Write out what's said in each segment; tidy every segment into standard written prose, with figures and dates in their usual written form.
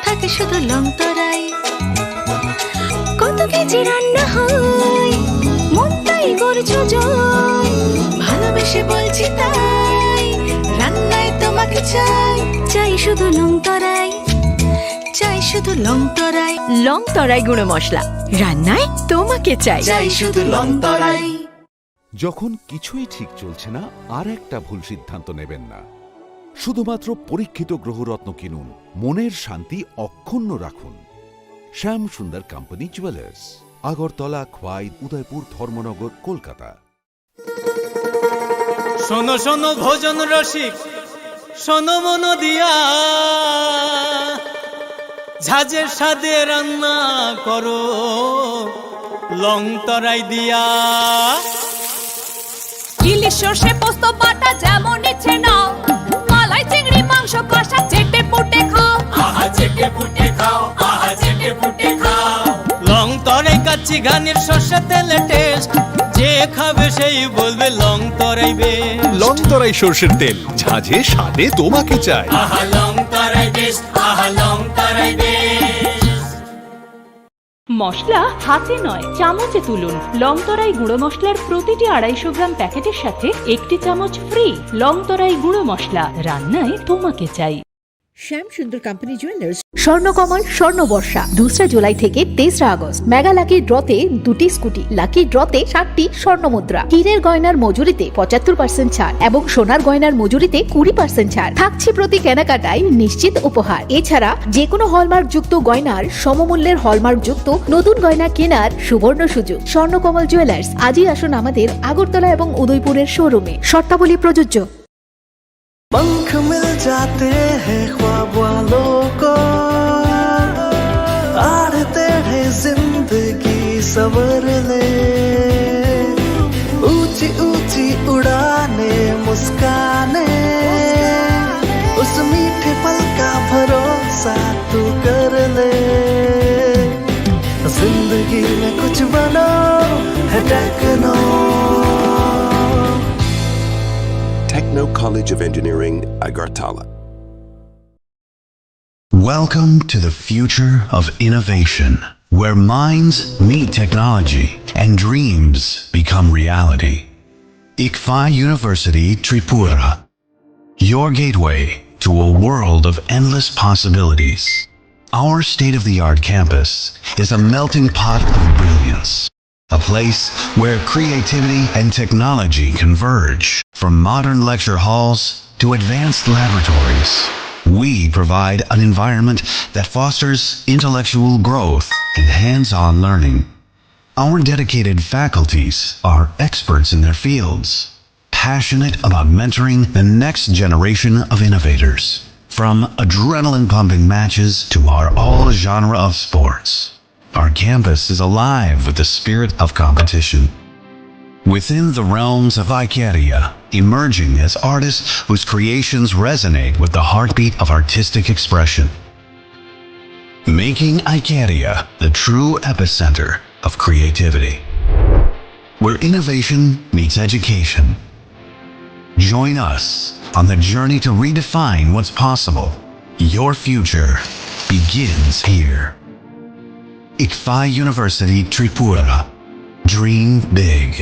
থাকে শুধু লংতরাই। কত কেজি রান্না হয়, মনটাই করছো জয়, ভালোবেসে বলছি তাই, রান্নায় তোমাকে চাই, চাই শুধু লংতরাই, চাই শুধু লংতরাই। লংতরাই গুঁড়ো মশলা, রান্নায় তোমাকে চাই, চাই শুধু লংতরাই। যখন কিছুই ঠিক চলছে না, আর একটা ভুল সিদ্ধান্ত নেবেন না। শুধুমাত্র পরীক্ষিত গ্রহরত্ন কিনুন, মনের শান্তি অক্ষুণ্ণ রাখুন। শ্যাম সুন্দর কোম্পানি জুয়েলার্স, আগরতলা, খোয়াই, উদয়পুর, ধর্মনগর, কলকাতা। শোনো শোনো ভোজন রসিক, শোনো মন দিয়া, ঝাঁঝের স্বাদে রান্না করো লংতরাই দিয়া। ইলিশ সর্ষে পোস্ত বাটা যেমন ইচ্ছে নাও, মালাই চিংড়ি মাংস কষা চেটে পুটে খাও, আহা চেটে পুটে খাও, আহা চেটে পুটে খাও। লংতরাই কাচ্চি ঘানির সর্ষে তেলে টেস্ট, যে খাবে সেই বলবে লংতরাই বেস্ট। লংতরাই সর্ষের তেল, ঝাঁঝে স্বাদে তোমাকে চাই। আহা লংতরাই বেস্ট, আহা লংতরাই বেস্ট। মশলা হাতে নয় চামচে তুলুন। লংতরাই গুঁড়ো মশলার প্রতিটি 250 গ্রাম প্যাকেটের সাথে 1টি চামচ ফ্রি। লংতরাই গুঁড়ো মশলা, রান্নায় তোমাকে চাই। শ্যাম সুন্দর কোম্পানি জুয়েলার্স। স্বর্ণকমল স্বর্ণবর্ষা 2 জুলাই থেকে 23 আগস্ট। মেগা লাকি ড্রতে 2টি স্কুটি, লাকি ড্রতে 7টি স্বর্ণ মুদ্রা, হীরের গয়নার মজুরিতে 75% ছাড় এবং সোনার গয়নার মজুরিতে 20% ছাড় থাকছে প্রতি কেনাকাটায় নিশ্চিত উপহার। এছাড়া যে কোনো হলমার্ক যুক্ত গয়নার সমমূল্যের হলমার্ক যুক্ত নতুন গয়না কেনার সুবর্ণ সুযোগ। স্বর্ণকমল জুয়েলার্স, আজই আসুন আমাদের আগরতলা এবং উদয়পুরের শোরুমে। শর্তাবলী প্রযোজ্য। पंख मिल जाते हैं ख्वाब वालों को, आड़ते हैं जिंदगी सवर ले, ऊंची ऊंची उड़ाने मुस्काने, उस मीठे पल का भरोसा तू कर ले। जिंदगी में कुछ बनो है techno. Techno College of Engineering, Agartala. Welcome to the future of innovation, where minds meet technology and dreams become reality. ICFI University Tripura, your gateway to a world of endless possibilities. Our state-of-the-art campus is a melting pot of brilliance. A place where creativity and technology converge. From modern lecture halls to advanced laboratories, we provide an environment that fosters intellectual growth and hands-on learning. Our dedicated faculties are experts in their fields, passionate about mentoring the next generation of innovators. From adrenaline-pumping matches to our all-genre of sports, our campus is alive with the spirit of competition. Within the realms of Ikeria, emerging as artists whose creations resonate with the heartbeat of artistic expression. Making Ikeria the true epicenter of creativity, where innovation meets education. Join us on the journey to redefine what's possible. Your future begins here. ICFI University Tripura. Dream big.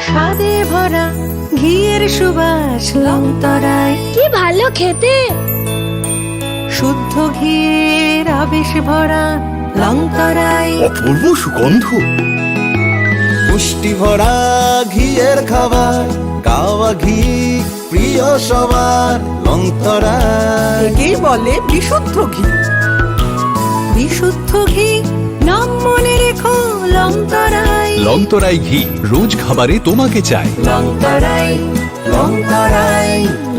স্বাদে ভরা ঘিয়ের সুবাস লংতরাই, কি ভালো খেতে। শুদ্ধ ঘিয়ের আবেশ ভরা লংতরাই, অপূর্ব সুগন্ধ। পুষ্টি ভরা ঘিয়ের খাবার, কাওয়া ঘি প্রিয় সবার লংতরাই। একেই বলে বিশুদ্ধ ঘি। বিশুদ্ধ ঘি নাম মনে রেখো লংতরাই। লংতরাই ঘি রোজ খাবারে তোমাকে চাই। লংতরাই, লংতরাই,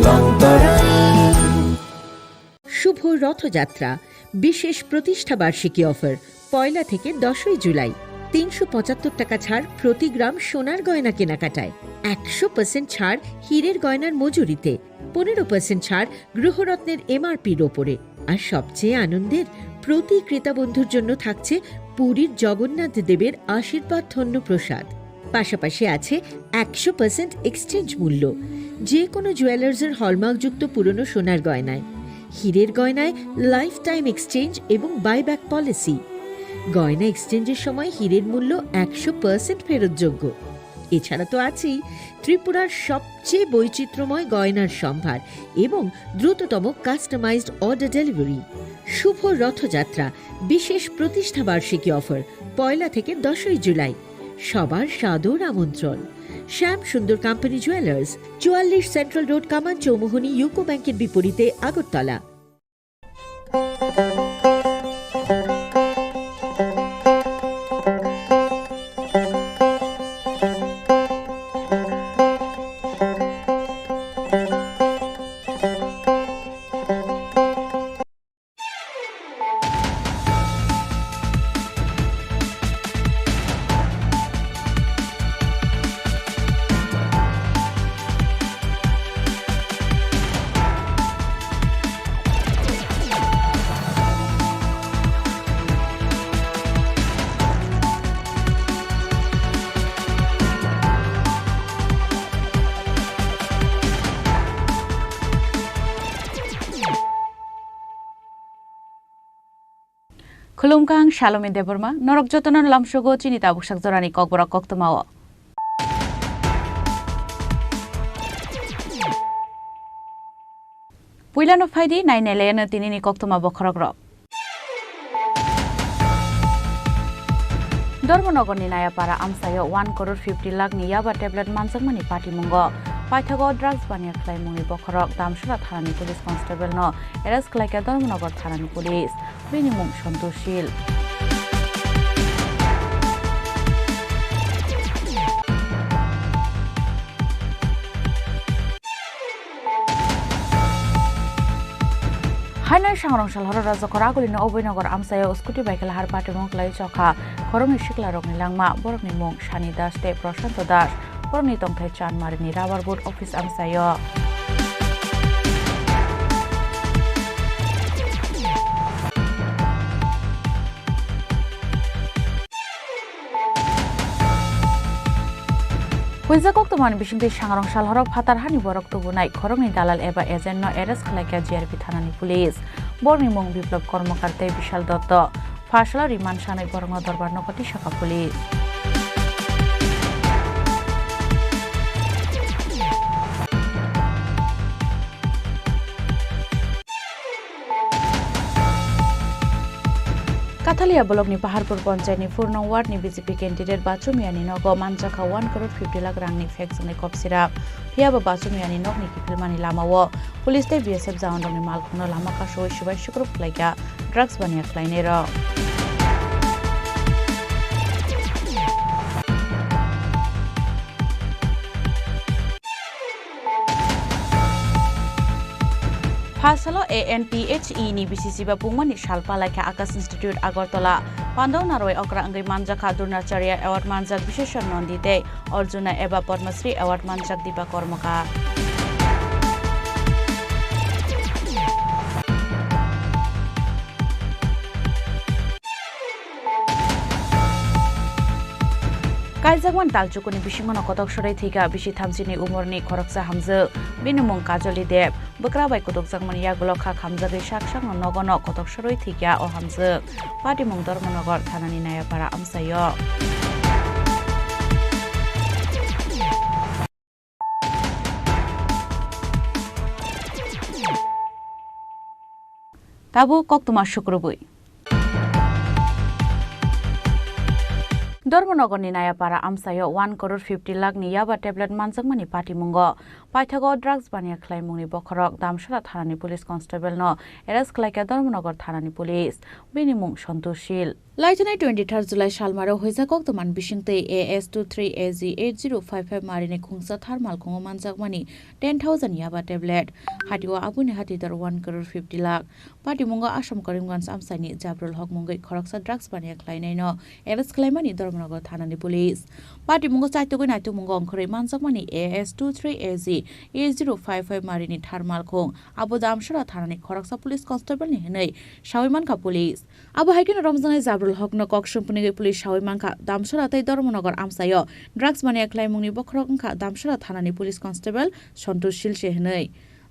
লংতরাই। শুভ রথযাত্রা বিশেষ প্রতিষ্ঠা বার্ষিকী অফার 1 থেকে 10 জুলাই। 375 টাকা ছাড় প্রতি গ্রাম সোনার গয়না কেনাকাটায়, 100% ছাড় হীরের গয়নার মজুরিতে, 15% ছাড় গ্রহরত্নের এমআরপির ওপরে। আর সবচেয়ে আনন্দের, প্রতি ক্রেতা বন্ধুর জন্য থাকছে পুরীর জগন্নাথ দেবের আশীর্বাদ ধন্য প্রসাদ। পাশাপাশি আছে 100% এক্সচেঞ্জ মূল্য যে কোনো জুয়েলার্সের হলমার্কযুক্ত পুরনো সোনার গয়নায়। হীরের গয়নায় লাইফ টাইম এক্সচেঞ্জ এবং বাইব্যাক পলিসি। গয়না এক্সচেঞ্জের সময় হীরের মূল্য 100% ফেরতযোগ্য। এছাড়া তো আছেই ত্রিপুরার সবচেয়ে বৈচিত্র্যময় গয়নার সম্ভার এবং দ্রুততম কাস্টমাইজড অর্ডার ডেলিভারি। শুভ রথযাত্রা বিশেষ প্রতিষ্ঠা বার্ষিকী অফার 1 থেকে 10 জুলাই। সবার সাদর আমন্ত্রণ। শ্যাম সুন্দর কোম্পানি জুয়েলার্স, 44 সেন্ট্রাল রোড, কামান চৌমুহনী, ইউকো ব্যাংকের বিপরীতে, Agartala. Khulumkang Shalome Deborma, Norok Jotonon Lamshogo, Chini Tabukshak Zorani Kokborok Koktomawa. Puilano Faidi, 9 Elena Tinini Koktoma Bokorogro. Dormonogon Naya Para Amsayo, 1 crore 50 lakh Niyaba tablet Mansangmani Party Mungo. Paithago drugs bania claimuni Bokorok, Damshura Tharani Police Constable no, Eras Klaka Dormonogon Tharani Police, Minimum Shontushil. Hainai Shangrong Shalhara Razakoraguli no Obinogor Amsayo, Scooty Bakel Har Party Monklai Choka, Koroni Shikla Rogni Langma, Borni Mong, Shani Dash, Te Proshanto Dash. Korni Tongthai Chan Marini Rawar Board Office Amsayo. Huizakok Toman Bishunti Shangrong Shalhorok Hatarhani Borok Tubunai, Koroni Dalal Eba Ezenno Eres Klaka JRP Thanani Police. Borni Mong Biplop Kormokarte Bishal Dotto. Fashala Riman Shanai Borongo Dorbar Nokoti Shaka Police. Kathalia Bologni Paharpur Ponchani Furno Ward ni BJP candidate Bachumiani Nogo Manchaka 1 crore 50 lakh rangni faction ni kopsira Piaba Bachumiani Nogni Kipilmani Lamawo Police te BSF Zaundoni Malkuno Lamaka Show Shiva Shukrup Laika Drugs Bania Kleinero Fasalo ANPHE ni BCC ba pungmani Shalpa Laika Akas Institute Agartala Pandau Naroi Okra Angai Manjaka Durnacharya Award Manjak Bisheshan Nondite Arjuna Eba Padmasri Award Manjak Dipa Kormaka Kaizagwan Taljukuni Bishimano Kotok Shorai Thika Bishi Thamsini Umorni Khoroksa Hamza Binumong Kajoli Deb Bukrabai Kotok Zangmani Yagolokha Hamzagi Shakshang Nogono Kotok Shorai Thika O Hamza Party Mong Dormonogor Thanani Naya Para Amsayo Tabu Koktuma Shukrubui Dormonogon ni Naya Para Amsayo 1 crore 50 lakh ni Yaba tablet Mansangmani Party Mungo Paithago drugs bania claimuni Bokorok Damshura Tharani Police Constable no Eras Klaka Dormonogon Tharani Police Binimung Shontushil Laitanai 23 July Shalmaro Huizakok Toman Bishingte AS23AZ 8055 Marini Khungsa Thermal Kongo Manjagmani 10,000 Yaba tablet Hatiwa Abune Hatidar 1 crore 50 lakh Party Mungo Asham Karimgans Amsani Jabrul Hok Mungai Khoroksa drugs bania claimai no Eras Klaimani Dormonogon Thanani Police Party Mungo Saitugo Naitu Mungo Onkore Manjagmani AS23AZ 8055 Marini Thermal Kong Abu Damshura Tharani Khoroksa Police Constable ni Hinai Shawiman Ka Police Abu Haikin Ramzanai Jabru Abdul হক ন cock সুমপুনি police সাওই মাংখা দামসরা তাই ধর্মনগর আমসায় drugs mania খ্লাইমুংনি বখরক ওংখা দামসরা থানাनि police constable Santosh শিলসে হनै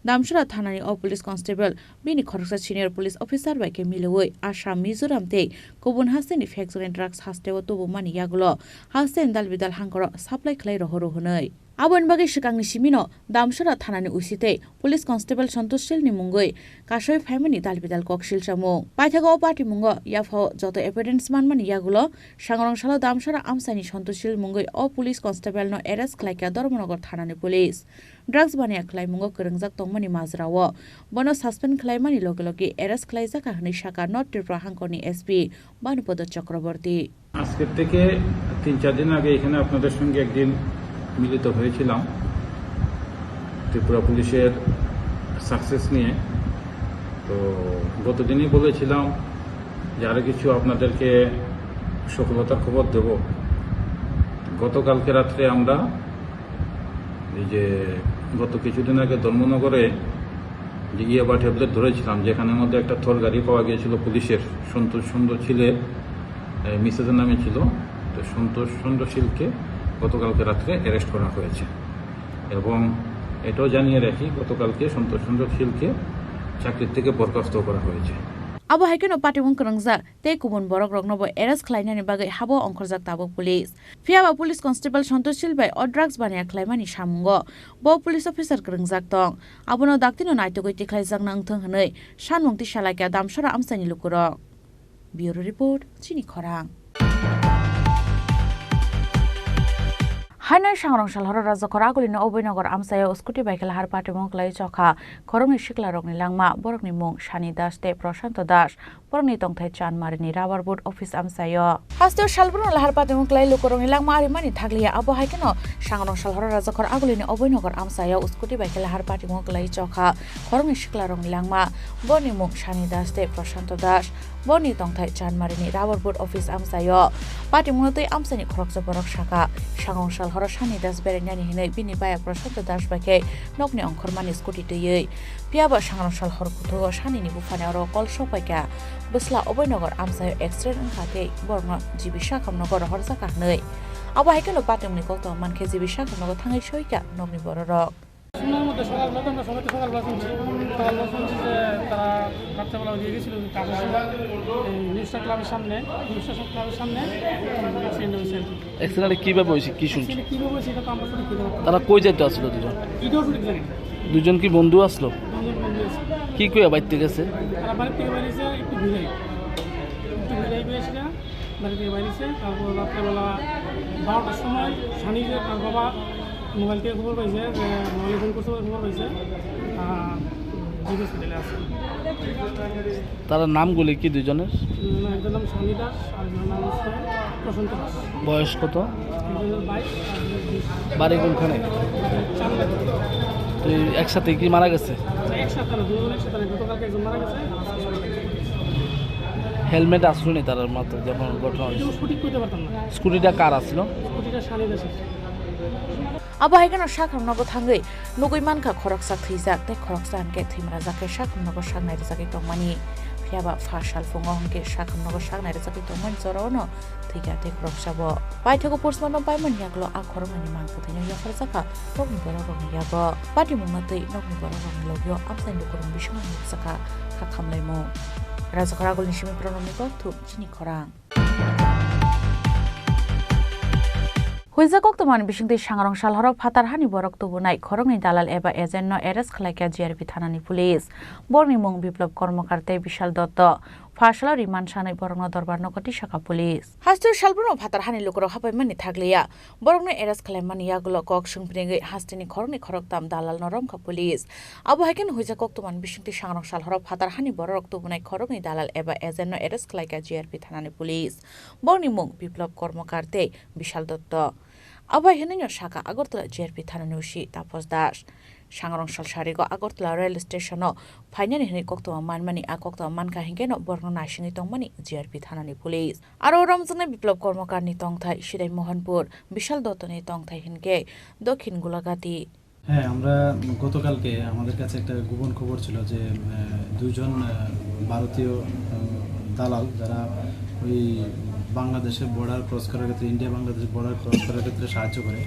दामसरा थानानि अ पुलिस कन्स्टेबल बिनि खरकसा सिनियर पुलिस अफिसार बाइके मिलौयै आसाम मिजोराम ते गुबुन हास्टेनि फेक्सर ड्राग्स हास्टेव तबु मानि यागुलो हास्टेन दालबिदाल हांकर साप्लाइ खलाय रहरो हनै आबन बागै सिगांनि सिमिनो दामसरा थानानि उसिते पुलिस कन्स्टेबल सन्तोष सिलनि मुंगै कासय फाइमानि दालबिदाल कक सिलसामु पाइथागो पार्टी मुंग याफो जतो एभिडेन्स मानमानि यागुलो सांगरंसाला दामसरा आमसानि सन्तोष सिल मुंगै अ पुलिस कन्स्टेबल न एरेस्ट खलायका धर्मनगर थानानि पुलिस ड्राग्स बानिया खलायमुंगो करंजाक तंगमानि माजरावो बनो सस्पेन्ड खलायमानि लगे लगे एरेस्ट खलायजाका हनै शाखा नर्थ त्रिपुरा हांकरनि एसपी भानुपद चक्रवर्ती আজকের থেকে 3-4 দিন আগে এখানে আপনাদের সঙ্গে একদিন মিলিত হয়েছিলাম ত্রিপুরা পুলিশের সাকসেস নিয়ে তো গতদিনই বলেছিলাম যে আরো কিছু আপনাদেরকে সফলতার খবর দেব গতকালকে রাত্রে আমরা এই যে গত কিছুদিন আগে ধর্মনগরে যে ইয়াবা ট্যাবলেট ধরেছিলাম যেখানের মধ্যে একটা থর গাড়ি পাওয়া গিয়েছিল পুলিশের সন্তোষ সুন্দর ছিলে মিসেজের নামে ছিল তো সন্তোষ চন্দ্রশীলকে গতকালকে রাত্রে অ্যারেস্ট করা হয়েছে এবং এটাও জানিয়ে রাখি গতকালকে সন্তোষ চন্দ্রশীলকে চাকরি থেকে বরখাস্ত করা হয়েছে Abo haikeno patimung kerangzak te kubun borok roknobo eres khlainani bagai habo ongkhorjak tabok police. Fiaba police constable Santosh Silbai o drugs bania khlaimani samungo bo police officer kerangzak tong. Abono daktino naitogoi tikhlaijak nang thong hanei sanmungti salakya damsara amsani lukuro. Bureau report Chini Khorang. Hainai sangrong salhara raja koragulino obinogor amsayo skuti baikela har patimung klai chokha khorongni siklarokni langma borokni mung Shani Das te Prashanto Das borokni tongthai chanmarini rabar board office amsayo hasto salbro lahar patimung klai lukorongni langma arimani thakliya abo haikeno sangrong salhara raja koragulino obinogor amsayo skuti baikela har patimung klai chokha khorongni siklarokni langma borokni mung Shani Das te Prashanto Das borokni tongthai chanmarini rabar board office amsayo patimung tei amsani khoroksa borok shaka sangrong sal Shani Das berenyani hinai bini baya Prashanto Das bakai nokni ongkhormani scooty teyei piaba sangrong sal hor kutho Shani ni bufane aro kol sopaika busla obinogor amsayo accident ongkhate borno jibisha khamnogor horjaka hnei abo haikelo patimni kokto manke jibisha khamnogor thangai soika nokni bororok সুনার মধ্যে সকালবেলা আমরা সকালবেলা শুনছি যে তারা রাত্রেবেলা দিয়ে গেছিল নিউজটা ক্লাবের সামনে অ্যাক্সিডেন্টে কীভাবে হয়েছে কি শুনছি কীভাবে হয়েছে এটা তো আমরা সঠিক বলতে পারছি তারা কই যেতে আসলো দুজন এটাও সঠিক জানি দুজন কি বন্ধু আসলো কি কইয়া বাড়িতে গেছে তারা বাড়ি থেকে বেরিয়েছে একটু ভিড়াই বেরিয়েছিল বাড়ি থেকে বেরিয়েছে তারপর রাত্রেবেলা 12টার সময় শানি যে তার বাবা মোবাইল থেকে খবর পাইছে যে মোবাইলে ফোন করছে খবর পাইছে হসপিটালে আছে তার নামগুলি কি দুজনের একজনের নাম শানি দাস আর একজনের নাম হচ্ছে প্রশান্ত দাস বয়স কত একজনের 22 বাড়ি কোনখানে তো একসাথে কি মারা গেছে একসাথে না দুজন একসাথে না গতকালকে একজন মারা গেছে হেলমেট আসলো নি তার মাথায় যখন ঘটনা হয়েছে স্কুটি কইতে পারতাম না স্কুটিটা কার আসলো স্কুটিটা শানি দাসের abo haikeno sakhamnogo thangai nugui manka khoroksa thijak te khoroksa anke thimra jake sakhamnogo sagnai jake tongmani phiaba fashal fungo hongke sakhamnogo sagnai jake tongmani jorono thika te khoroksa bo paithago postmortem paimani yaklo akhormani mangko thine yafar jaka tongni borogni yago pati mungmatei nokni borogni logyo amsai lukurung bishma saka khakhamlaimo raja koragulni simi pronomiko thu Chini Khorang Huizakok toman bisingtei sangrong salharo phatarhani borok tubunai khorongni dalal eba agent no arrest khlaika GRP thanani police borni mung biplop kormokarte Bishal Dotto Fashala riman sanai borokno dorbar nokoti shaka police Hastur salbrono phatarhani lukrok hapaimani thakliya borokno arrest khlaimani yagulo kok sungpringai hastini khorongni khoroktam dalal noromkha police abo haken huizakok toman bisingtei sangrong salharo phatarhani borok tubunai khorongni dalal eba agent no arrest khlaika GRP thanani police borni mung biplop kormokarte Bishal Dotto Abai henenyo shaka Agartala GRP thanani usi Tapos Das sangrong salsarigo Agartala rail station no phainani heni kokto manmani akokto manka hingeno borno naisini tongmani GRP thanani police aro ramjane biplop kormokar ni tongthai Shirai Mohanpur Bishal Dotto ni tongthai hinke Dokhin Gulagati হ্যাঁ আমরা গতকালকে আমাদের কাছে একটা গোপন খবর ছিল যে দুজন ভারতীয় দালাল যারা ওই বাংলাদেশের বর্ডার ক্রস করার ক্ষেত্রে, ইন্ডিয়া বাংলাদেশ বর্ডার ক্রস করার ক্ষেত্রে সাহায্য করে।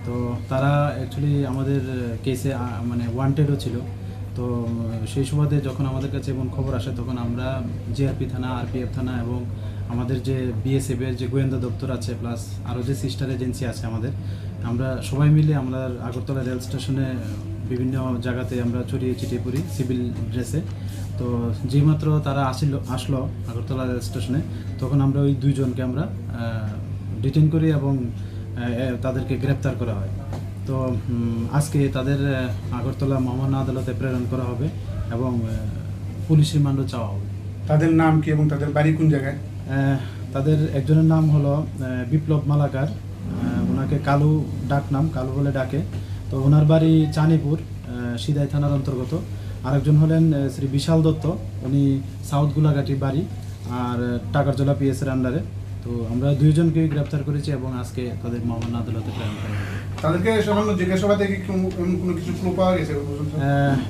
তো তারা অ্যাকচুয়ালি আমাদের কেসে মানে ওয়ান্টেডও ছিল। তো সেই সুবাদে যখন আমাদের কাছে এমন খবর আসে তখন আমরা জিআরপি থানা, আরপিএফ থানা এবং আমাদের যে বিএসএফের যে গোয়েন্দা দপ্তর আছে প্লাস আরও যে সিস্টার এজেন্সি আছে আমাদের, আমরা সবাই মিলে আমরা আগরতলা রেল স্টেশনে বিভিন্ন জায়গাতে আমরা ছড়িয়ে ছিটিয়ে পড়ি সিভিল ড্রেসে। তো যেইমাত্র তারা আসলো আগরতলা রেল স্টেশনে তখন আমরা ওই দুইজনকে আমরা ডিটেইন করি এবং তাদেরকে গ্রেপ্তার করা হয়। তো আজকে তাদের আগরতলা মহামান্য আদালতে প্রেরণ করা হবে এবং পুলিশ রিমান্ড চাওয়া হবে। তাদের নাম কি এবং তাদের বাড়ি কোন জায়গায়? তাদের একজনের নাম হলো বিপ্লব মালাকার, ওনাকে কালু ডাক নাম, কালু বলে ডাকে। তো ওনার বাড়ি চানিপুর, সিদাই থানার অন্তর্গত। আরেকজন হলেন শ্রী বিশাল দত্ত, উনি সাউথ গোলাঘাটি বাড়ি আর টাকারজলা পিএসের আন্ডারে। তো আমরা দুইজনকেই গ্রেপ্তার করেছি এবং আজকে তাদের মহামান্য আদালতে প্রেরণ করা হবে। তাদেরকে সামান্য জিজ্ঞাসাবাদ থেকে কোনো কিছু ক্লু পাওয়া গেছে?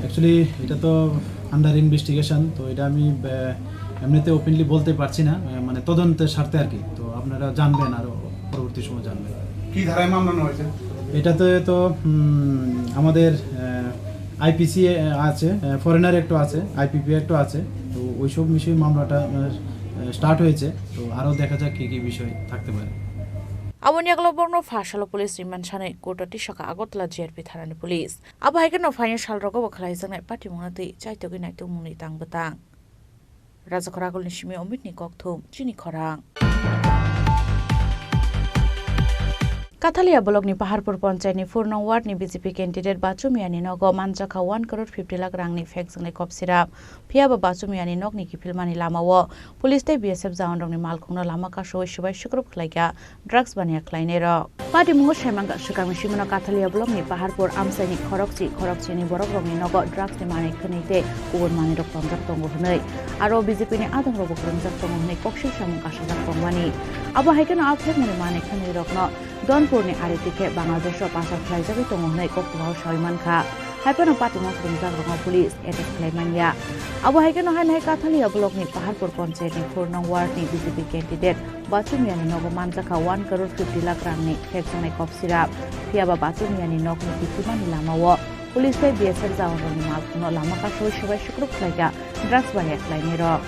অ্যাকচুয়ালি এটা তো আন্ডার ইনভেস্টিগেশন, তো এটা আমি এমনিতে ওপেনলি বলতে পারছি না, মানে তদন্তের স্বার্থে আর কি। তো আপনারা জানবেন, আরও পরবর্তী সময় জানবেন। কি ধারায় মামলা নেওয়া হয়েছে? এটাতে তো আমাদের আইপিসি আছে, ফরেনার একটু আছে, আইপিপি একটু আছে। তো ওইসব বিষয়ে মামলাটা স্টার্ট হয়েছে। তো আরও দেখা যাক কী কী বিষয় থাকতে পারে। Abonyagloborno Fashalo Police Riman Shane Kotati Shaka Agotla JRP Tharani Police. Abahaikan of Financial Rogo Kalaizan at Patimonati, Chaitogin at Muni Tang Batang. Razakoragol Nishimi Omitni Koktum, Chini Khorang. Kathalia Bologni Paharpur Ponchani Furno Ward ni BJP candidate Bachumiani Nogo Manjaka 1 crore 50 lakh rangni facts ni kopsira Piaba Bachumiani Nog ni Kipilmani Lamawo Police Day BSF Zaundong ni Malkungna Lama ka show Shibai Shukrup Klaiga Drugs Bania Kleinero Party Muho Shemanga Shukami Shimano Kathalia Bologni Paharpur Amsani Khorokchi ni Borok ni Nogo Drugs ni Mani Khanite Ubur Mani Rok Pamjak Tongo Hnei Aro BJP ni Adang Rogo Pamjak Tongo Hnei Kokshi Shamu Kashajak Tongmani Aba Haikan Outlet ni Mani Khani Rokno Donpurni Aritike Bangladesh Pasar Flaizabi Tongonai Kokborok Shaiman Kha Haipano Patimong Ronga Police Etek Klaimania Abu Haikano Hanai Kathalia Blokni Paharpur Ponchayat ni Furnong Ward ni BJP candidate Bachumiani Nogo Manjaka 1 crore 50 lakh rangni Hexonai Kopsira Piaba Bachumiani Nog ni Kipimani Lamawo Police Day BSF Zaundong ni Malkuno Lama ka show Shibai Shukrup Klaiga Drugs Bania Klainero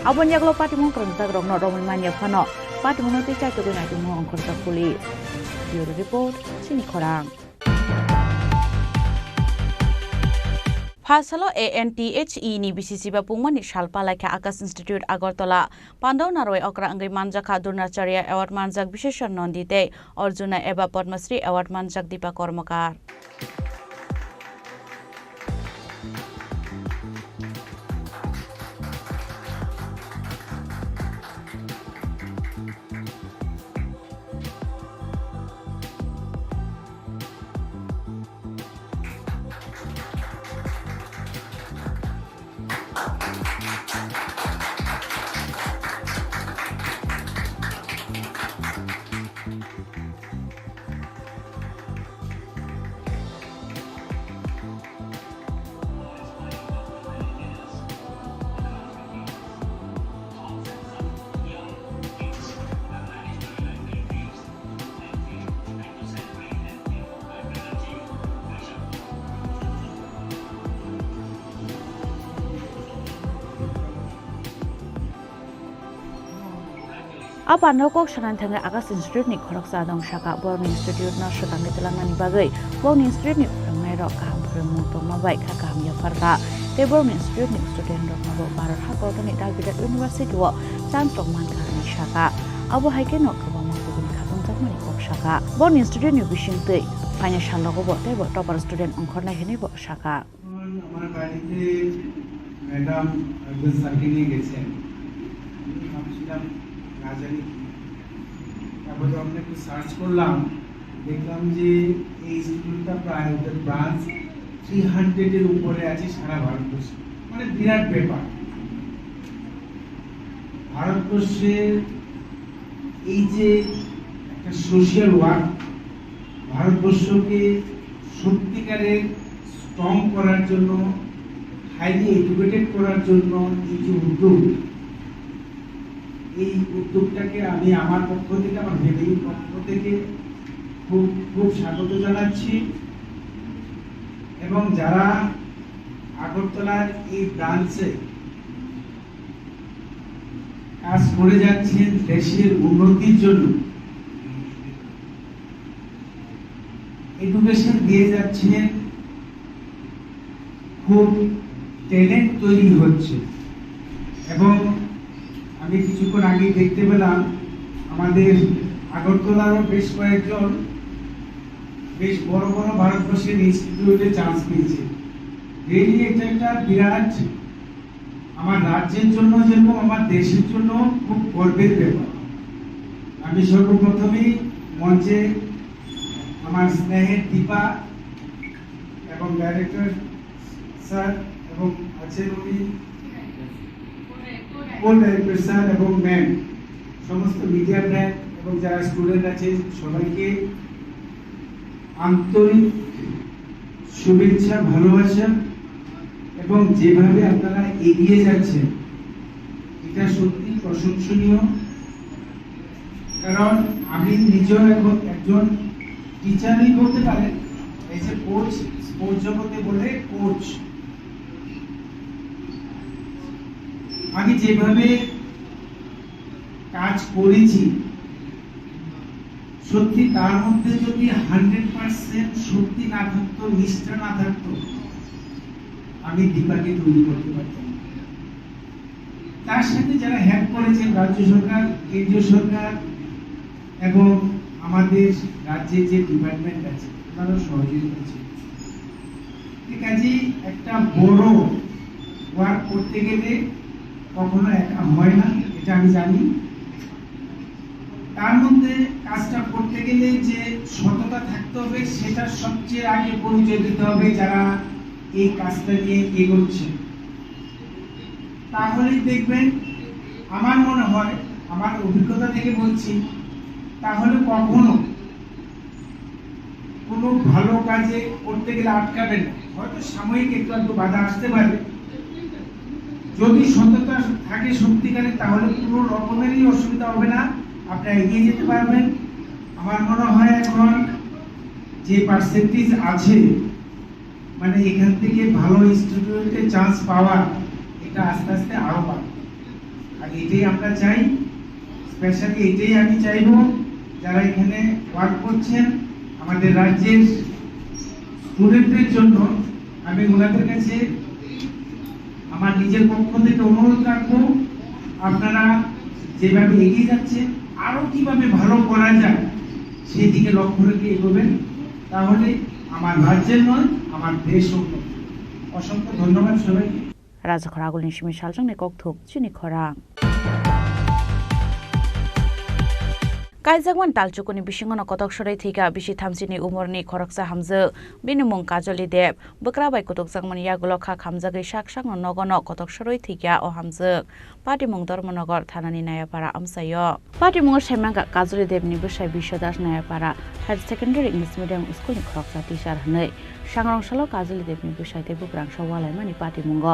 Abonyaglo Patimong Ronga Romania Phano Patimong ti Chaitogin at Mong Khorta Police Bureau Report, Chini Khorang. Phasalo ANTHE ni BCC ba pungmani Shalpalaka Akas Institute Agartala Pandau Naroi Okra Angai Manjaka Durnacharya Award Manjak Bisheshan Nondite Arjuna Eba Padmasri Award Manjak Dipa Kormakar. Apa nokok shanan thanga Akas Institute ni khorok sadong shaka Born Institute na shaka ngetelangani bagai Born Institute ni prangai rok kaham premu tongma bai kha kaham ya farka te Born Institute ni student rok nabo barar hakau tani Dalbidat University wo chan tongman kahani shaka abo haike nok kabama kubun khatung jakmani kok shaka Born Institute ni bishingtei financial logo bo te bo topper student ongkhorna hene bo shaka আমার বাড়িতে madam একজন স্যারকে নিয়ে গেছেন ভাবছিলাম না জানি তারপর যখন একটু সার্চ করলাম দেখলাম যে এই স্কুলটা প্রায় ওদের ব্রাঞ্চ 300 এর উপরে আছে সারা ভারতবর্ষে মানে বিরাট ব্যাপার ভারতবর্ষের এই যে একটা সোশ্যাল ওয়ার্ক ভারতবর্ষকে সত্যিকারের স্ট্রং করার জন্য হাইলি এডুকেটেড করার জন্য এই যে উদ্যোগ এই উদ্যোগটাকে আমি আমার পক্ষ থেকে, আমার ফ্যামিলির পক্ষ থেকে খুব খুব স্বাগত জানাচ্ছি। এবং যারা আগরতলার এই ব্রাঞ্চে কাজ করে যাচ্ছেন দেশের উন্নতির জন্য, এডুকেশন দিয়ে যাচ্ছেন, খুব ট্যালেন্ট তৈরি হচ্ছে। এবং আমি কিছুক্ষণ আগে দেখতে পেলাম আমাদের আগরতলারও বেশ কয়েকজন বেশ বড় বড় ভারতবর্ষের ইনস্টিটিউটে চান্স পেয়েছে। রিয়েলি এটা একটা বিরাট আমার রাজ্যের জন্য যেরকম আমার দেশের জন্য খুব গর্বের ব্যাপার। আমি সর্বপ্রথমেই মঞ্চে আমার স্নেহের দীপা এবং ডাইরেক্টর স্যার এবং আছেন উনি ডাইরেক্টর স্যার এবং ম্যাম, সমস্ত মিডিয়া ব্র্যান্ড এবং যারা স্টুডেন্ট আছে সবাইকে আন্তরিক শুভেচ্ছা, ভালোবাসা। এবং যেভাবে আপনারা এগিয়ে যাচ্ছেন এটা সত্যি প্রশংসনীয়। কারণ আমি নিজেও এখন একজন টিচারই বলতে পারেন, এই যে কোচ, স্পোর্টস জগতে বলে কোচ। আমি যেভাবে কাজ করেছি সত্যি তার মধ্যে যদি 100% সত্যি না থাকতো, নিষ্ঠা না থাকতো, আমি দীপাকে তৈরি করতে পারতাম। তার সাথে যারা হেল্প করেছেন রাজ্য সরকার, কেন্দ্রীয় সরকার এবং আমাদের রাজ্যের যে ডিপার্টমেন্ট আছে তারাও সহযোগিতা করেছে। ঠিক আছে, একটা বড় ওয়ার্ক করতে গেলে কখনো একা হয় না, এটা আমি জানি। তার মধ্যে কাজটা করতে গেলে যে সততা থাকতে হবে সেটা সবচেয়ে আগে পরিচয় দিতে হবে যারা এই কাজটা নিয়ে এগোচ্ছে। তাহলেই দেখবেন, আমার মনে হয়, আমার অভিজ্ঞতা থেকে বলছি, তাহলে কখনো কোনো ভালো কাজে করতে গেলে আটকাবেন না। হয়তো সাময়িক একটু বাধা আসতে পারে, যদি সততা থাকে সত্যিকারে তাহলে কোনো রকমেরই অসুবিধা হবে না, আপনারা এগিয়ে যেতে পারবেন। আমার মনে হয় এখন যে পার্সেন্টেজ আছে, মানে এখান থেকে ভালো ইনস্টিটিউটে চান্স পাওয়া, এটা আস্তে আস্তে আরো বাড়বে। আর এটাই আমরা চাই, স্পেশালি এটাই আমি চাইব যারা এখানে ওয়ার্ক করছেন আমাদের রাজ্যের স্টুডেন্টদের জন্য। আমি ওনাদের কাছে আমার নিজের পক্ষ থেকে অনুরোধ রাখবো, আপনারা যেভাবে এগিয়ে যাচ্ছেন আরো কিভাবে ভালো করা যায় সেই দিকে লক্ষ্য রেখে এগোবেন, তাহলে আমার রাজ্যের নয় আমার দেশ উন্নত। অসংখ্য ধন্যবাদ সবাইকে। রাজখরা আগুলিন সিমি সালজং নে ককথুক চিনি খরাং কাইজাকমান তালচুকুনি বিশিঙ্গন কতক সরাই থিকা বিশি থামচিনি উমরনি খরকসা হামজো বিনুমুং কাজলি দেব বকরাবাই কতক জাকমান ইয়াগুলো খা খামজাগৈ সাকসাং নগন কতক সরাই থিকা ও হামজো পাটিমুং ধর্মনগর থানানি নায়াপাড়া আমসায় পাটিমুং সেমাঙ্গা কাজলি দেবনি বসাই Biswadas Nayapara higher secondary English medium স্কুলনি খরকসা টিচার হनै सांग्रांसालो काजली देवनि बिसायते बुक्रां सवालायमानि पाटिमुंग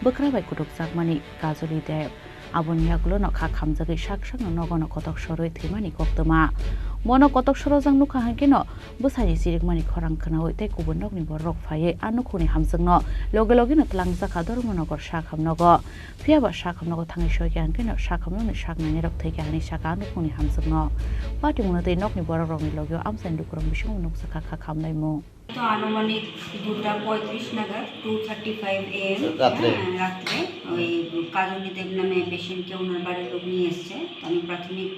बक्राबाय कुटुक जाकमानि काजली देव आबोनि यागुलो खा खामजागै साकसां नगन कतक सरoi थैमानि कक्तमा मनो कतक सरजों नुखा हांकेनो बसानि सिरिकमानि खरां खोनावै तै गुबुन नगनि बरक फायै आनुखुनि हामजोंनो लगे लगेनो तलांजाखा धर्मनगर साखामनग फियाबा साखामनग थाङै सयके हांकेनो साखामनगनि साकनानि रक थैके हानि साका आनुखुनि हामजोंनो पाटिमुंनो तै नगनि बरकनि लगेयो आमसानि दुकुरं बिसिङाव नुकसाखा खा खामनायमु तो आनुमानिक 2:35 नागाद 2:35 AM রাত্রে ওই কাজলি দেব নামে পেশেন্টকে ওনার বাড়ির লোক নিয়ে এসছে। আমি প্রাথমিক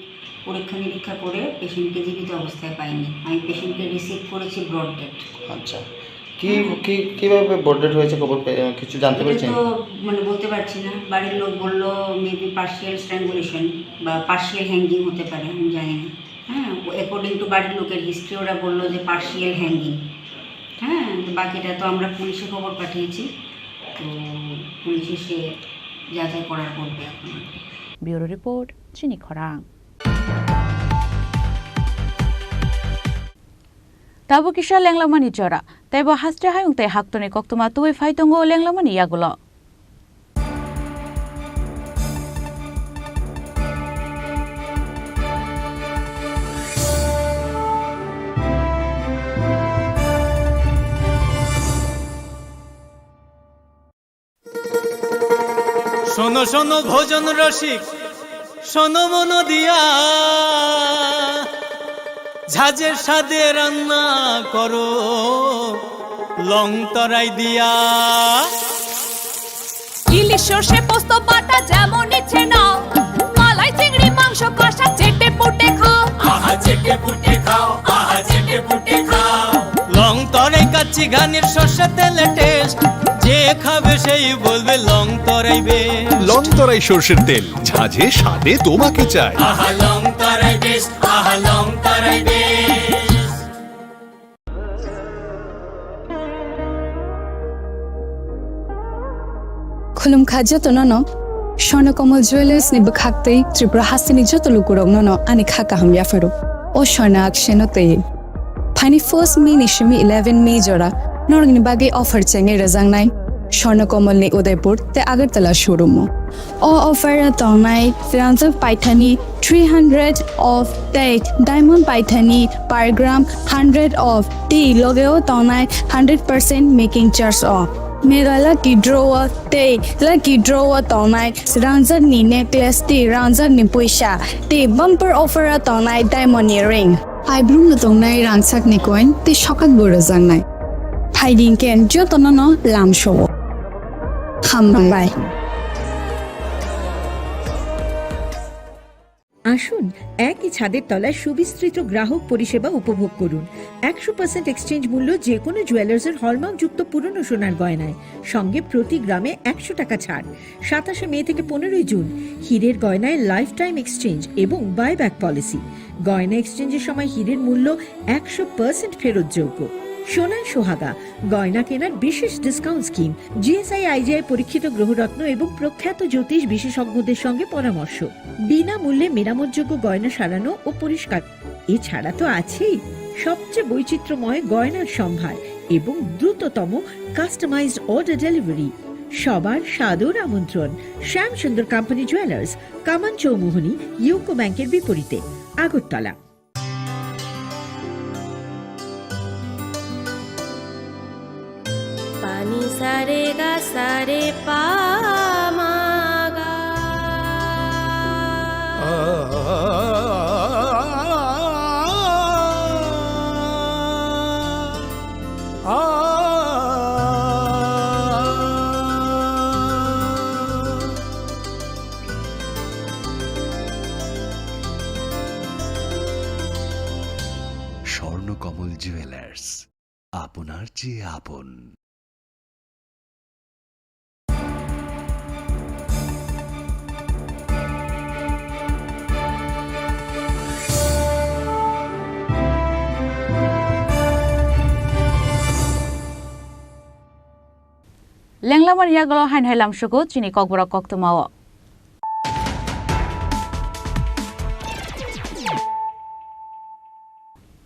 পরীক্ষা নিরীক্ষা করে পেশেন্টকে জীবিত অবস্থায় পাইনি। আমি পেশেন্টকে রিসিভ করেছি ব্রড ডেড। আচ্ছা, কিভাবে ব্রড ডেড হয়েছে খবর কিছু জানতে পেরেছেন? তো মানে বলতে পারছি না, বাড়ির লোক বলল মেবি পার্শিয়াল স্ট্র্যাঙ্গুলেশন বা পার্শিয়াল হ্যাঙ্গিং হতে পারে, আমি জানি না। হ্যাঁ, অ্যাকর্ডিং টু বাড়ির লোকের হিস্ট্রি ওরা বললো যে পার্শিয়াল হ্যাঙ্গিং। হ্যাঁ, বাকিটা তো আমরা পুলিশে খবর পাঠিয়েছি, তো পুলিশ এসে যাচাই করার করবে এখন। ব্যুরো রিপোর্ট চিনি খরাং তাবো কিসা লেংলামানি জরা তাইবো হাসতে হায়ুং তাই হাক্তনি কক্তমা তুই ফাইতঙ্গো লেংলামানি ইয়াগুলো শোনো শোনো ভোজন রসিক শোনো মন দিয়া ঝাঁঝের স্বাদে রান্না করো লং তরাই দিয়া ইলিশ সর্ষে পোস্ত বাটা যেমন ইচ্ছে নাও মালাই চিংড়ি মাংস কষা চেটে পুটে খাও আহা চেটে পুটে খাও আহা চেটে পুটে খাও লং তরাই কাচ্চি ঘানির সর্ষে তেলে টেস্ট যে খাবে সেই বলবে লং তরাই বেশ লং তরাই সর্ষের তেল ঝাঁঝে স্বাদে তোমাকে চাই আহা লং তরাই বেশ আহা লং তরাই বেশ खुलुम खाज्य तो ननो स्वर्णकमल ज्वेलर्स नि बखाक्तै त्रिपुरा हासिनि जतो लुकुरok ननो ani khaka ham yafaro o swarna akshen te फाइनि फर्स्ट मे निशमी 11 मे जरा नरगनि बागे ऑफर चेंगे रजांगनाय स्वर्णकमल नि उदयपुर ते अगरतला शोरूम ओ ऑफर तंगनाय फ्रांस पाइथानी 300 ऑफ डेट डायमंड पाइथानी पर ग्राम 100 ऑफ टी लोगेओ तंगनाय 100% making charge off mega lucky drawer ते लकी ड्रॉवर तंगनाय रांजर नि नेकलेस ती रांजर नि पैसा ते बम्पर ऑफर तंगनाय डायमंड इयरिंग आइब्रुम न तंगनाय रांसाक नि कॉइन ते शकात बोरो जांगनाय फाइडिंग केन जो तननो लाम शो हामबाय আসুন একই ছাদের তলায় সুবিস্তৃত গ্রাহক পরিষেবা উপভোগ করুন 100% এক্সচেঞ্জ মূল্য যে কোনো জুয়েলার্সের হলমার্কযুক্ত পুরনো সোনার গয়নায় সঙ্গে প্রতি গ্রামে 100 টাকা ছাড় 27 মে থেকে 15 জুন হীরের গয়নায় লাইফ টাইম এক্সচেঞ্জ এবং বাইব্যাক পলিসি গয়না এক্সচেঞ্জের সময় হীরের মূল্য 100% ফেরতযোগ্য সোনার সোহাগা গয়না কেনার বিশেষ ডিসকাউন্ট স্কিম জিএসআই আইজিআই পরীক্ষিত গ্রহরত্ন এবং প্রখ্যাত জ্যোতিষ বিশেষজ্ঞদের সঙ্গে পরামর্শ বিনামূল্যে মেরামতযোগ্য গয়না সারানো ও পরিষ্কার এছাড়া তো আছেই সবচেয়ে বৈচিত্র্যময় গয়নার সম্ভার এবং দ্রুততম কাস্টমাইজড অর্ডার ডেলিভারি সবার সাদর আমন্ত্রণ শ্যাম সুন্দর কোম্পানি জুয়েলার্স কামান চৌমুহনী ইউকো ব্যাংকের বিপরীতে আগরতলা पानी सारे गा सारे पामागा স্বর্ণকমল জুয়েলার্স আপনার চেয়ে আপন লেংলামার ইয়াগলো হাইন হাইলাম সুগো চিনি ককবরক কক্তমাও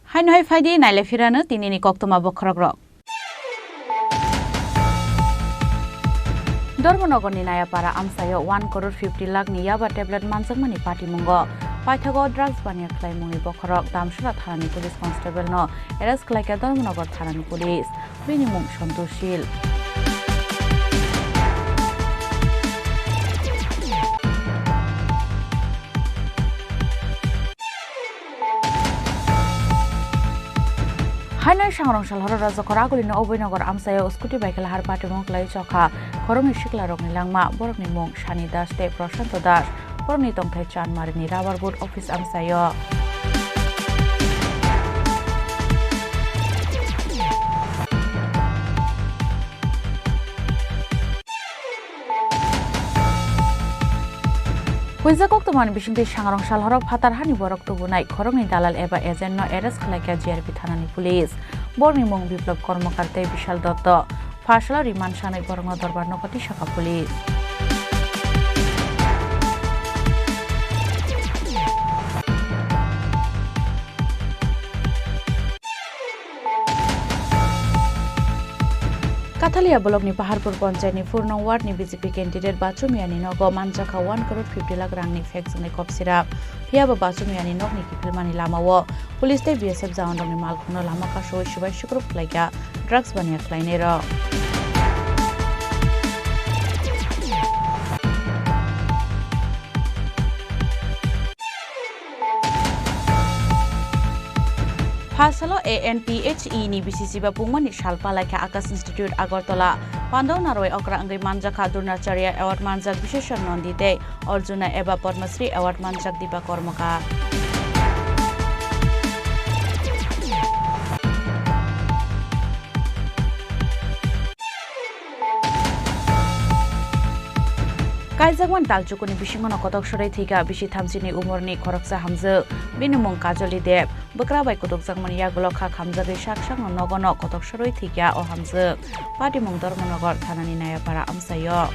হাইন হাই ফাইদি নাইলে ফিরানো তিনিনি কক্তমা বখরক রক ধর্মনগরনি নায়াপাড়া আমসাयो 1 करोड़ 50 लाख नि याबा टेबलेट मानजमनि पार्टी मुंग पाइथागो ड्राग्स बानिया खलाय मुंनि बखरक दामसुरा थानानि पुलिस कन्स्टेबल न एरेस्ट खलायका धर्मनगर थानानि पुलिस बिनि मुं सन्तोषशील हाइनाय सांग्रांसाल हर राजखर आगुलिनो अभयनगर आमसायो स्कुटी बाइकेल हार पार्टी मंगलाय चखा खरमनि सिखला रगनि लांमा बरकनि मुं शानि दास ते प्रशान्त दास बरकनि तंथाय चानमारिनि राबार बोर्ड अफिस आमसायो Huizakok teman bisingti sangrong salhorok fatar hani borok tubunai khorongni dalal eba ejen no eres khlaika JRP thanani pulis borni mong biplop kormokarte Bishal Dotto fashala riman sanai borong dorbar nokoti shaka pulis Kathalia Bologni Paharpur Panchayatni 4 nong ward ni BJP candidate Bachumiyani nogo manjaka 1 crore 50 lakh rangni fexni kopsira Piaba Bachumiyani nogni kipilmani lamawo police te BSF jawanrangni malkhungno lama ka shoi shubai shukrup khlaiga drugs bania khlainera Fasalo ANPHE ni BCC ba pungmani Shalpalaika Akas Institute Agartala Pandau Naroi Okra Angri Manjaka Durnacharya Award Manjak Bisheshan Nondite Arjuna Eba Padmasri Award Manjak Dipa Kormaka Kaizagwan Daljukuni Bishingono Kotok Shorai Thiga Bishi Thamsini Umorni Khoroksa Hamza Binumung Kajoli Deb Bakrabai Kotok Zangmani Yagolokha Hamzagi Shakshang Nogono Kotok Shorai Thiga O Hamza Pati Mung Dormonogor Thanani Nayapara Amsayo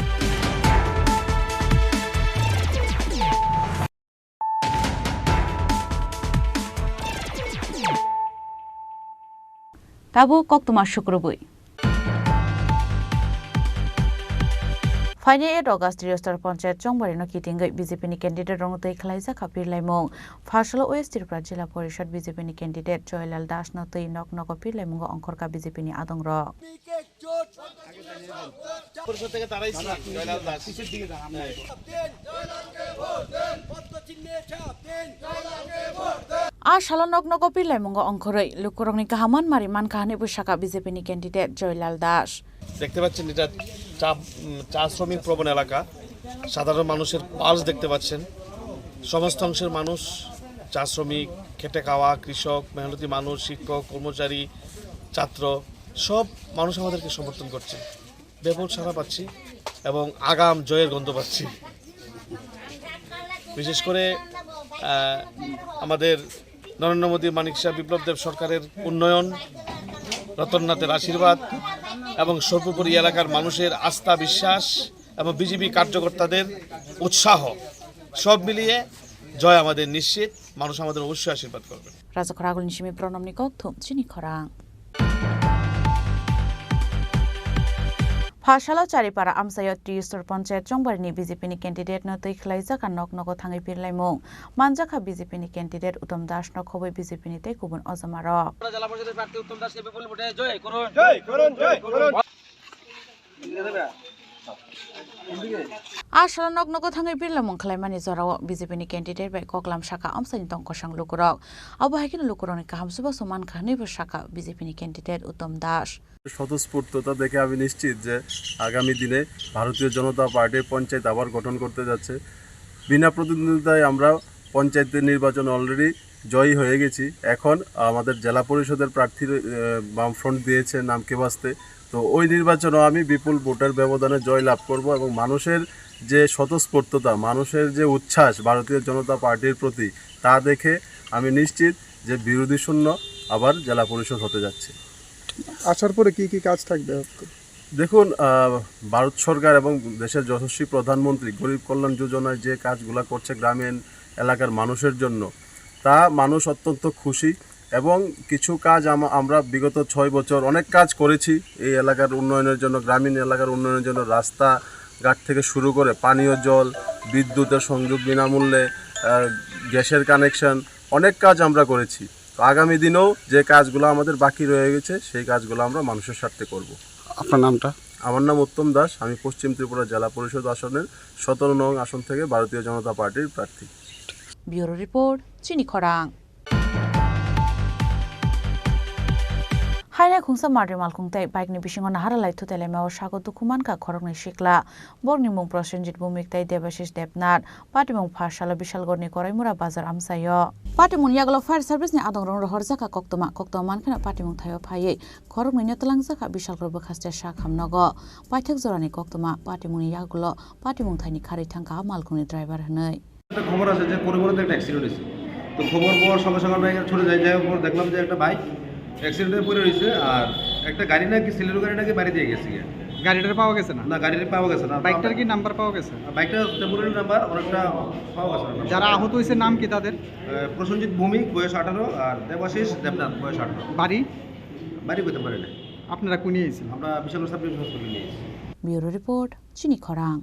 Tabu Koktuma Shukrubui Final 8 August Riostar Panchayat Chongbari no Kitingai BJP ni candidate Rongtei Khlaisa Khapir Laimong Fasalo West Tripura Jila Parishad BJP ni candidate Joylal Das no Tei Nok Nokopir Laimong Angkorka BJP ni Adongro পরিষদ থেকে তারাই Joylal Das A Shalon Nok Nokopir Laimong Angkorei Lukurongni Kahaman Mariman Kahane Bushaka BJP ni candidate Joylal Das দেখতে পাচ্ছেন এটা চা শ্রমিক প্রবণ এলাকা সাধারণ মানুষের পালস দেখতে পাচ্ছেন সমস্ত অংশের মানুষ চা শ্রমিক খেটে খাওয়া কৃষক মেহনতি মানুষ শিক্ষক কর্মচারী ছাত্র সব মানুষ আমাদেরকে সমর্থন করছে ব্যাপক সাড়া পাচ্ছি এবং আগাম জয়ের গন্ধ পাচ্ছি বিশেষ করে আমাদের নরেন্দ্র মোদী মানিক শাহ বিপ্লব দেব সরকারের উন্নয়ন রতননাথের আশীর্বাদ এবং সর্বোপরি এলাকার মানুষের আস্থা বিশ্বাস এবং বিজেপি কার্যকর্তাদের উৎসাহ সব মিলিয়ে জয় আমাদের নিশ্চিত মানুষ আমাদের অবশ্যই আশীর্বাদ করবে Razakoragul Nishimi Pronomni Kokthum Chini Khorang Fasalo Charipara Amsayo Triustor Panchayat Chongbari ni BJP ni candidate no Tei Khlaisa ka Nok Nogo Thangai Pirlaimong Manjaka BJP ni candidate Uttam Das no Khoboi BJP ni Tei Kubun Ozamaro জেলা পরিষদের প্রার্থী উত্তম দাসকে বিপুল ভোটে জয় করুন জয় করুন জয় করুন A Shalon Nok Nogo Thangai Pirlaimong Khlaimani Zorao BJP ni candidate bai Koklam Shaka Amsani Tongkosang Lukurok Abo Hakin Lukuroni Kahamsuba Suman Khani Shaka BJP ni candidate Uttam Das স্বতঃস্ফূর্ততা দেখে আমি নিশ্চিত যে আগামী দিনে ভারতীয় জনতা পার্টির পঞ্চায়েত আবার গঠন করতে যাচ্ছে বিনা প্রতিদ্বন্দ্বিতায় আমরা পঞ্চায়েতের নির্বাচন অলরেডি জয়ী হয়ে গেছি এখন আমাদের জেলা পরিষদের প্রার্থীর বামফ্রন্ট দিয়েছে নামকে বাঁচতে তো ওই নির্বাচনও আমি বিপুল ভোটের ব্যবধানে জয় লাভ করব এবং মানুষের যে স্বতঃস্ফূর্ততা মানুষের যে উচ্ছ্বাস ভারতীয় জনতা পার্টির প্রতি তা দেখে আমি নিশ্চিত যে বিরোধী শূন্য আবার জেলা পরিষদ হতে যাচ্ছে আসার পরে কি কি কাজ থাকবে দেখুন ভারত সরকার এবং দেশের যশস্বী প্রধানমন্ত্রী গরিব কল্যাণ যোজনায় যে কাজগুলো করছে গ্রামীণ এলাকার মানুষের জন্য তা মানুষ অত্যন্ত খুশি এবং কিছু কাজ আমরা বিগত 6 বছর অনেক কাজ করেছি এই এলাকার উন্নয়নের জন্য গ্রামীণ এলাকার উন্নয়নের জন্য রাস্তাঘাট থেকে শুরু করে পানীয় জল বিদ্যুতের সংযোগ বিনামূল্যে গ্যাসের কানেকশন অনেক কাজ আমরা করেছি আগামী দিনেও যে কাজগুলো আমাদের বাকি রয়ে গেছে সেই কাজগুলো আমরা মানুষের স্বার্থে করব আপনার নামটা আমার নাম উত্তম দাস আমি পশ্চিম ত্রিপুরা জেলা পরিষদ আসনের 17 নং আসন থেকে ভারতীয় জনতা পার্টির প্রার্থী ব্যুরো রিপোর্ট চিনি খরাং Haina khungsa marri malkhungtai bike ni bisingo nahara laithu telemao sago dukuman ka khorokni sikla borni mung Prosenjit Bhumiktai Debashish Debnat patimung Phasala Bishalgorni Koraimura Bazar Amsayo patimung yaglo fire service ni adongrong rohorja ka koktoma mankhana patimung thayo phaiye khorokni netlangja ka Bishalgor bakhaste sakhamnogo paithak jorani koktoma patimung yaglo patimung thaini khari thangka malkhungni driver hanai একটা খবর আছে যে পরিবর্তে একটা accident হয়েছে তো খবর পাওয়ার সঙ্গে সঙ্গে আমরা ছুটে যাওয়ার পর দেখলাম যে একটা বাইক অ্যাক্সিডেন্টে পড়ে রয়েছে আর একটা গাড়ি নাকি সিলেরো গাড়ি নাকি বাড়ি দিয়ে গেছে গাড়িটার পাওয়া গেছে না না গাড়িটা পাওয়া গেছে না বাইকটার কি নাম্বার পাওয়া গেছে বাইকটা টেম্পোরারি নাম্বার অনেকটা পাওয়া গেছে যারা আহত হয়েছে নাম কি তাদের প্রসেনজিৎ ভৌমিক বয়স 18 আর দেবাশিস দেবনাথ বয়স 18 বাড়ি করতে পারে না আপনারা কোন নিয়েছেন আমরা বিশাল সাব ডিভিশন হাসপাতালে নিয়েছি ব্যুরো রিপোর্ট চিনি খরাং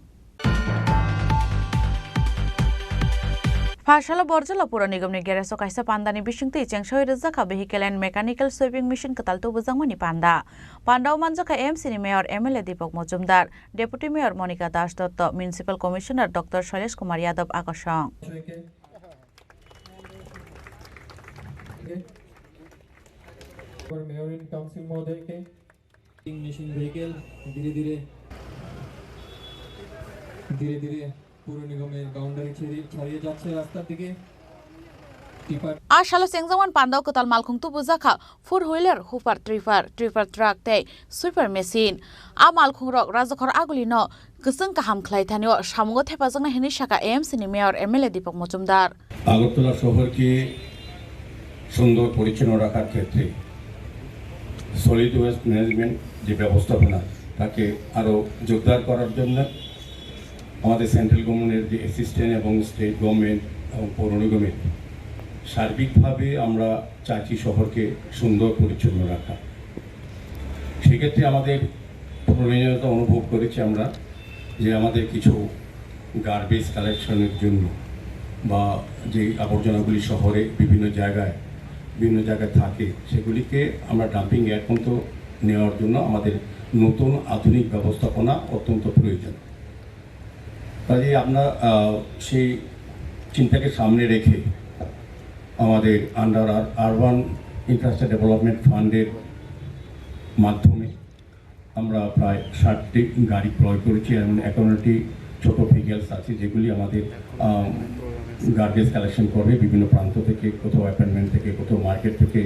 Fashala Borjala Pura Nigam ni Gereso Kaisa Pandani Bishingti Chengshoy Rizaka Vehicle and Mechanical Sweeping Machine Katalto Buzangmani Panda Pandau Manjaka MC Mayor MLA Deepak Mojumdar Deputy Mayor Monica Das Dotto Municipal Commissioner Dr. Shailesh Kumar Yadav Akashong mayor in council महोदय के mission vehicle धीरे धीरे পুর নিগমের boundary ছাড়িয়ে যাচ্ছে রাস্তার দিকে Ashalo sengzawan pandau ketal malkhung tu buzaka four wheeler hupar tripper truck te sweeper machine a malkhung rok rajakhor aguli no kusung kaham khlai thanio samugo thepajangna hini shaka AMC ni mayor MLA Deepak Mojumdar Agartala শহরকে সুন্দর পরিচ্ছন্ন রাখার ক্ষেত্রে solid waste management যে ব্যবস্থাপনা তাকে আরো জোরদার করার জন্য আমাদের সেন্ট্রাল গভর্নমেন্টের যে অ্যাসিস্ট্যান্ট এবং স্টেট গভর্নমেন্ট এবং পৌর নিগমের সার্বিকভাবে আমরা চাইছি শহরকে সুন্দর পরিচ্ছন্ন রাখা সেক্ষেত্রে আমাদের প্রয়োজনীয়তা অনুভব করেছি আমরা যে আমাদের কিছু গার্বেজ কালেকশনের জন্য বা যে আবর্জনাগুলি শহরে বিভিন্ন জায়গায় থাকে সেগুলিকে আমরা ডাম্পিং এখন তো নেওয়ার জন্য আমাদের নতুন আধুনিক ব্যবস্থাপনা অত্যন্ত প্রয়োজন কাজে আমরা সেই চিন্তাকে সামনে রেখে আমাদের আন্ডার আরবান ইনফ্রাস্ট্রাকচার ডেভেলপমেন্ট ফান্ডের মাধ্যমে আমরা প্রায় 60টি গাড়ি ক্রয় করেছি এবং 51টি ছোটো ভেহিকেলস আছে যেগুলি আমাদের গার্বেজ কালেকশন করবে বিভিন্ন প্রান্ত থেকে কোথাও অ্যাপার্টমেন্ট থেকে কোথাও মার্কেট থেকে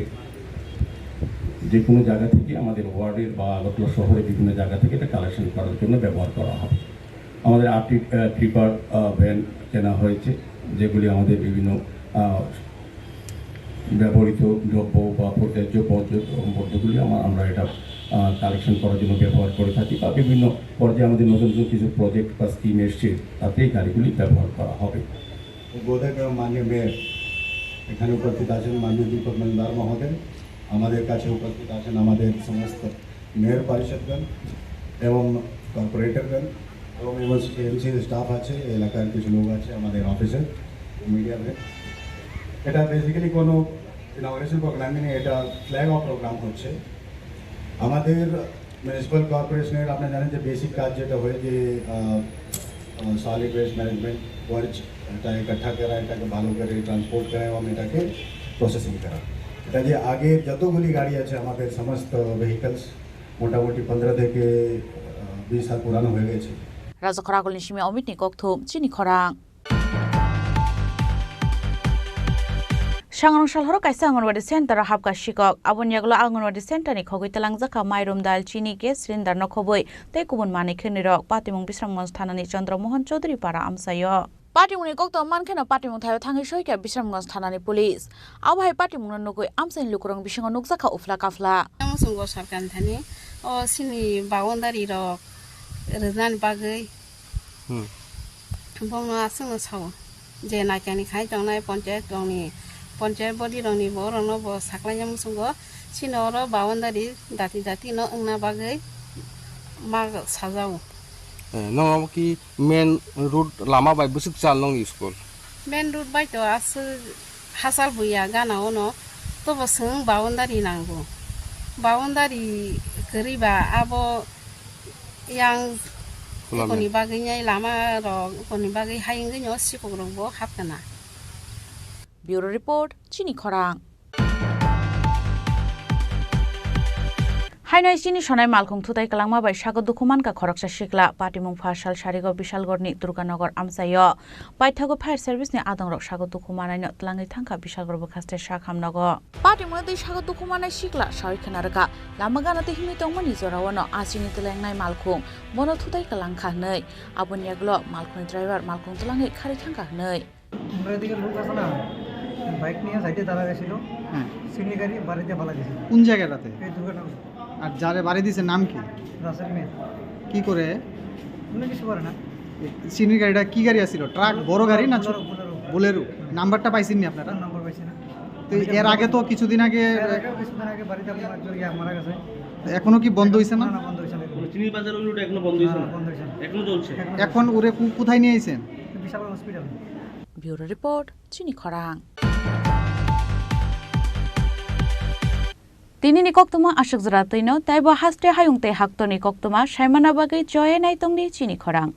যে কোনো জায়গা থেকে আমাদের ওয়ার্ডের বা আগরতলা শহরে বিভিন্ন জায়গা থেকে এটা কালেকশন করার জন্য ব্যবহার করা হবে আমাদের 8টি ট্রিপার ভ্যান কেনা হয়েছে যেগুলি আমাদের বিভিন্ন ব্যবহৃত দ্রব্য বা পর্যাপ্য বর্জ্যগুলি আমরা এটা কালেকশন করার জন্য ব্যবহার করে থাকি বা বিভিন্ন পর্যায়ে আমাদের নতুন নতুন কিছু প্রজেক্ট বা স্কিম এসছে তাতে এই গাড়িগুলি ব্যবহার করা হবে বোধগড় মাননীয় মেয়র এখানে উপস্থিত আছেন মাননীয় দীপক মজুমদার মহোদয় আমাদের কাছে উপস্থিত আছেন আমাদের সমস্ত মেয়র পরিষদগণ এবং কর্পোরেটরগণ এবং এমসি স্টাফ আছে এলাকার কিছু লোক আছে আমাদের অফিসে মিডিয়াতে এটা বেসিক্যালি কোনো ইনঅগ্রেশন প্রোগ্রাম নেই এটা ফ্ল্যাগ অফ প্রোগ্রাম হচ্ছে আমাদের মিউনিসিপ্যাল কর্পোরেশনের আপনারা জানেন যে বেসিক কাজ যেটা হয় যে সলিড ওয়েস্ট ম্যানেজমেন্ট ওয়ার্চ এটা ইকट्ठा করা এটাকে ভালো করে ট্রান্সপোর্ট করা এবং এটাকে প্রসেসিং করা এটা যে আগে যতগুলি গাড়ি আছে আমাদের সমস্ত ভেহিকলস মোটামুটি 15 থেকে 20 সাল পুরানো হয়ে গেছে রাজাখর আগল নিশিমে অমিত নি ককথুম চিনি খরাং Shangrongshal horo kaisa angonwadi center habka shikok abonyaglo angonwadi center ni khogoi talangjaka mairum dal chini gas cylinder no khoboi tei kubun mani khenirok patimung bisramgঞ্জ thanani Chandramohan Chaudhary para amsayo patimungni kokto mankheno patimung thayo thangi soika bisramgঞ্জ thanani police awhai patimung nugoi amsain lukurong bisingo nukjaka ufla kafla amsungo sarkan thani o sini boundary rok rejan bagai bongno asung saw je nakani khai jongnai panchayat dongni panchayat body রনি বরনো ব সাকলাইয়া মুসুঙ্গ সিনর boundary দাতি ন ওংনা বাগৈ মা সাজাও নং কি মেন রুট লামা বাই বুসুক চাল নং স্কুল মেন রুট বাই তো আস হাসাল বুইয়া গানাও ন তো বসং বাউন্ডারি নাঙ্গো বাউন্ডারি করিবা আবো ইয়াং কোনি বাগৈ লামা র কোনি বাগৈ হাইঙ্গৈ ন সিকগ্রব হাপকানা Bureau Report, Chini Khorang. Hainai Chini Shonai Malkhung Thutai Kalangma by Shago Dukuman ka Khoroksa Shikla, Patimung Phashal Sharigo Bishalgorni Durganagar Amsayo, Paithago Fire Service ni Adongrok Shago Dukumana not Langi Tanka Bishalgor Kaste Shakhamnago. Patimung the Shago Dukumana Shikla, Sharikanaraka, Lamagana the Himitomani Zorawano, Asini Telangai Malkhung, Mono Thutai Kalangka Nei, Abonyaglo, Malkhung driver, Malkhung Telangi Karitanka Nei. আমরা এদিকে লোক আছে না bike নিয়ে সাইডে দাঁড়া গেছিল সিগনি গাড়ি বাড়িতে ফালা গেছিল কোন জায়গাটাতে এই দুর্ঘটনা আর যারে বাড়ি দিছে নাম কি রাসেল মে কি করে কোনো কিছু করে না সিগনি গাড়িটা কি গাড়ি আছিল ট্রাক বড় গাড়ি না ছোট বোলেরো নাম্বারটা পাইছেন নি আপনারা নাম্বার পাইছি না তো এর আগে তো কিছুদিন আগে বাড়িতে আপনার একজন মারা গেছে এখনো কি বন্ধ হইছে না না বন্ধ হইছে না চিনি বাজার রুট এখনো বন্ধ হইছে না এখনো চলছে এখন ওরে কোথায় নিয়ে আইছেন বিশাল hospital Bureau Report, Chini Khorang. Tini ni koktuma ashuk zratino taiba haste hayungte haktoni koktuma shaimana bagai joye naitongni Chini Khorang.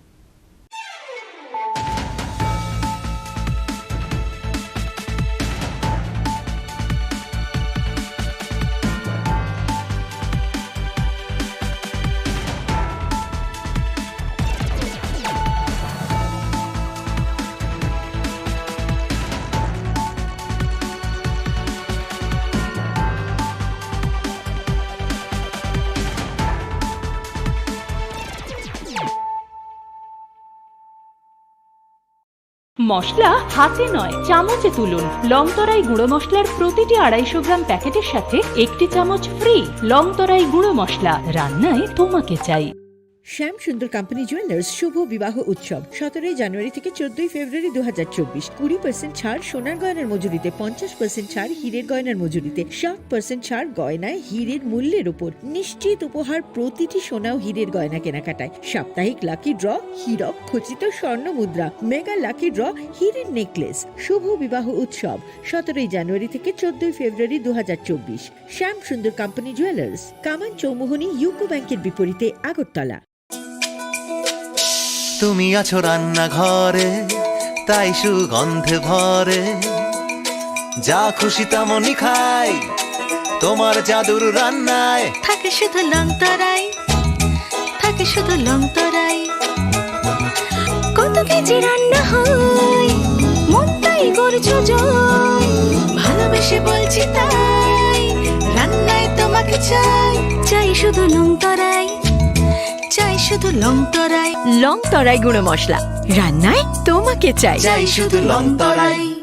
মশলা হাতে নয় চামচে তুলুন। লংতরাই গুঁড়ো মশলার প্রতিটি 250 গ্রাম প্যাকেটের সাথে 1টি চামচ ফ্রি। লংতরাই গুঁড়ো মশলা, রান্নায় তোমাকে চাই। শ্যাম সুন্দর কোম্পানি জুয়েলার্স শুভ বিবাহ উৎসব 17 জানুয়ারি থেকে 14 ফেব্রুয়ারি 2024। 20% ছাড় সোনার গয়নার মজুরিতে, 50% ছাড় হীরের গয়নার মজুরিতে, 60% ছাড় গয়নায় হীরের মূল্যের উপর। নিশ্চিত উপহার প্রতিটি সোনা ও হীরের গয়না কেনাকাটায়। সাপ্তাহিক লাকি ড্র, হীরক খচিত স্বর্ণ মুদ্রা, মেগা লাকি ড্র, হীরের নেকলেস। শুভ বিবাহ উৎসব 17 জানুয়ারি থেকে 14 ফেব্রুয়ারি 2024। শ্যাম সুন্দর কোম্পানি জুয়েলার্স, কামান চৌমুহনী ইউকো ব্যাংকের বিপরীতে, আগরতলা। তুমি আছো রান্নাঘরে, তাই সুগন্ধে ভরে, যা খুশি তেমনই খাই, তোমার জাদুর রান্নায় থাকে শুধু লংতরাই, থাকে শুধু লংতরাই। কত কেজি রান্না হয়, মনটাই করছো জয়, ভালোবেসে বলছি তাই, রান্নায় তোমাকে চাই, চাই শুধু লংতরাই, চাই শুধু লংতরাই। লংতরাই গুঁড়ো মশলা, রান্নায় তোমাকে চাই, চাই শুধু লংতরাই।